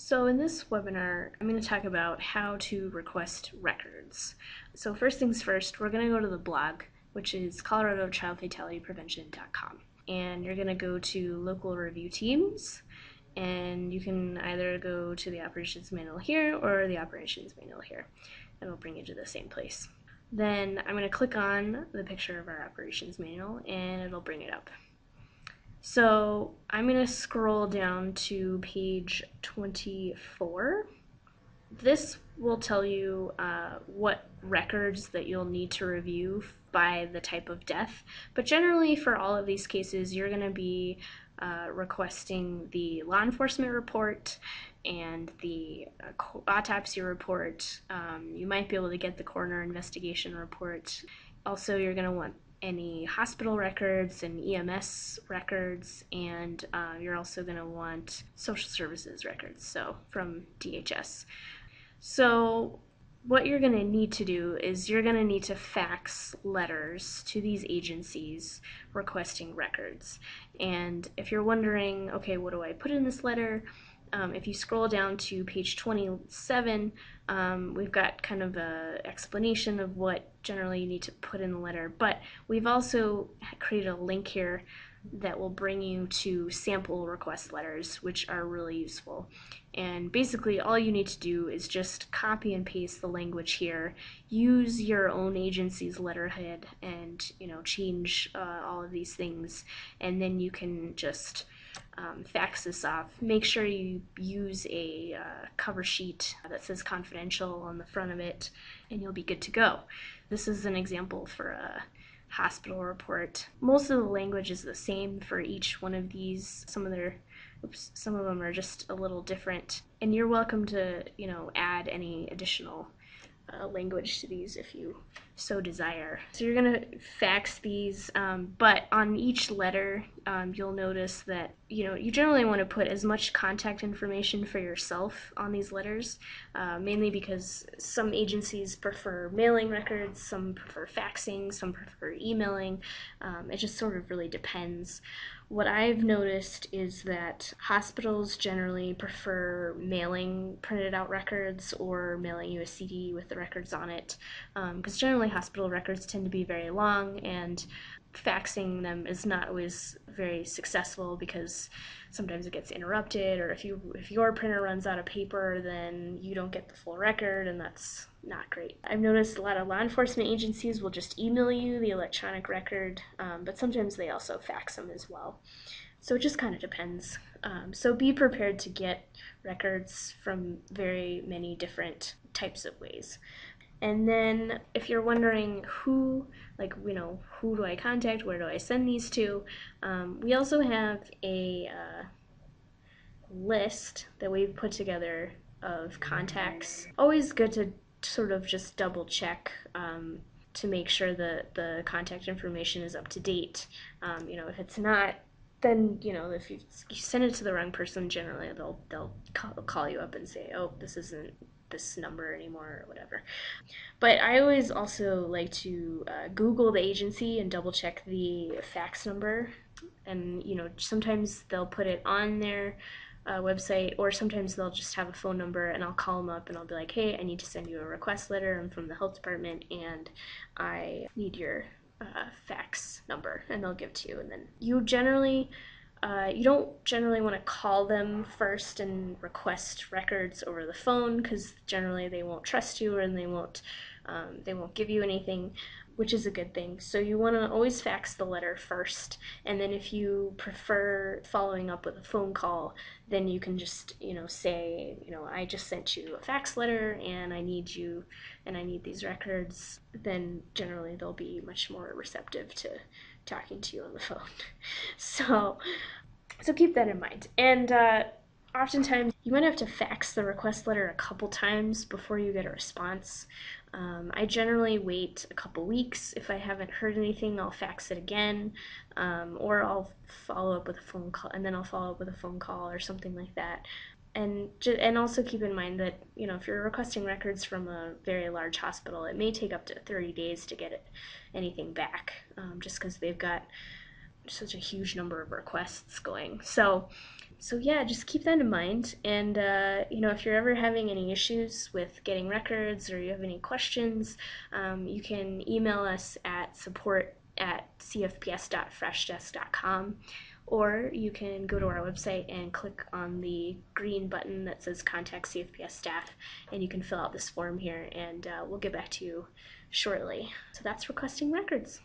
So in this webinar, I'm going to talk about how to request records. So first things first, we're going to go to the blog, which is coloradochildfatalityprevention.com. And you're going to go to local review teams, and you can either go to the operations manual here or the operations manual here, and it'll bring you to the same place. Then I'm going to click on the picture of our operations manual, and it'll bring it up. So I'm going to scroll down to page 24. This will tell you what records that you'll need to review by the type of death, but generally for all of these cases you're going to be requesting the law enforcement report and the autopsy report. You might be able to get the coroner investigation report. Also, you're going to want any hospital records and EMS records, and you're also going to want social services records, so from DHS. So what you're going to need to do is you're going to need to fax letters to these agencies requesting records. And if you're wondering, okay, what do I put in this letter? If you scroll down to page 27, we've got kind of an explanation of what generally you need to put in the letter, but we've also created a link here that will bring you to sample request letters, which are really useful. And basically all you need to do is just copy and paste the language here, use your own agency's letterhead, and change all of these things, and then you can just fax this off. Make sure you use a cover sheet that says confidential on the front of it, and you'll be good to go. This is an example for a hospital report. Most of the language is the same for each one of these. Some of them are just a little different, and you're welcome to add any additional language to these if you so desire. So you're going to fax these, but on each letter you'll notice that you generally want to put as much contact information for yourself on these letters, mainly because some agencies prefer mailing records, some prefer faxing, some prefer emailing. It just sort of really depends. What I've noticed is that hospitals generally prefer mailing printed out records or mailing you a CD with the records on it, because generally hospital records tend to be very long, and faxing them is not always very successful because sometimes it gets interrupted, or if your printer runs out of paper, then you don't get the full record, and that's not great. I've noticed a lot of law enforcement agencies will just email you the electronic record, but sometimes they also fax them as well. So it just kind of depends. So be prepared to get records from very many different types of ways. And then if you're wondering who do I contact, where do I send these to, we also have a list that we've put together of contacts. Always good to sort of just double check to make sure that the contact information is up to date. If it's not, then if you send it to the wrong person, generally they'll call you up and say, oh, this isn't this number anymore or whatever. But I always also like to Google the agency and double check the fax number, and sometimes they'll put it on their website, or sometimes they'll just have a phone number, and I'll call them up and I'll be like, hey, I need to send you a request letter. I'm from the health department and I need your fax number, and they'll give it to you. And then you don't generally want to call them first and request records over the phone, because generally they won't trust you and they won't give you anything, which is a good thing. So you want to always fax the letter first, and then if you prefer following up with a phone call, then you can just say, I just sent you a fax letter and I need these records. Then generally they'll be much more receptive to talking to you on the phone. So keep that in mind. And oftentimes you might have to fax the request letter a couple times before you get a response. I generally wait a couple weeks. If I haven't heard anything, I'll fax it again, or I'll follow up with a phone call, and then I'll follow up with a phone call or something like that. And also keep in mind that if you're requesting records from a very large hospital, it may take up to 30 days to get anything back, just because they've got such a huge number of requests going. So So yeah, just keep that in mind. And if you're ever having any issues with getting records or you have any questions, you can email us at support@cfps.freshdesk.com, or you can go to our website and click on the green button that says Contact CFPS Staff, and you can fill out this form here, and we'll get back to you shortly. So that's requesting records.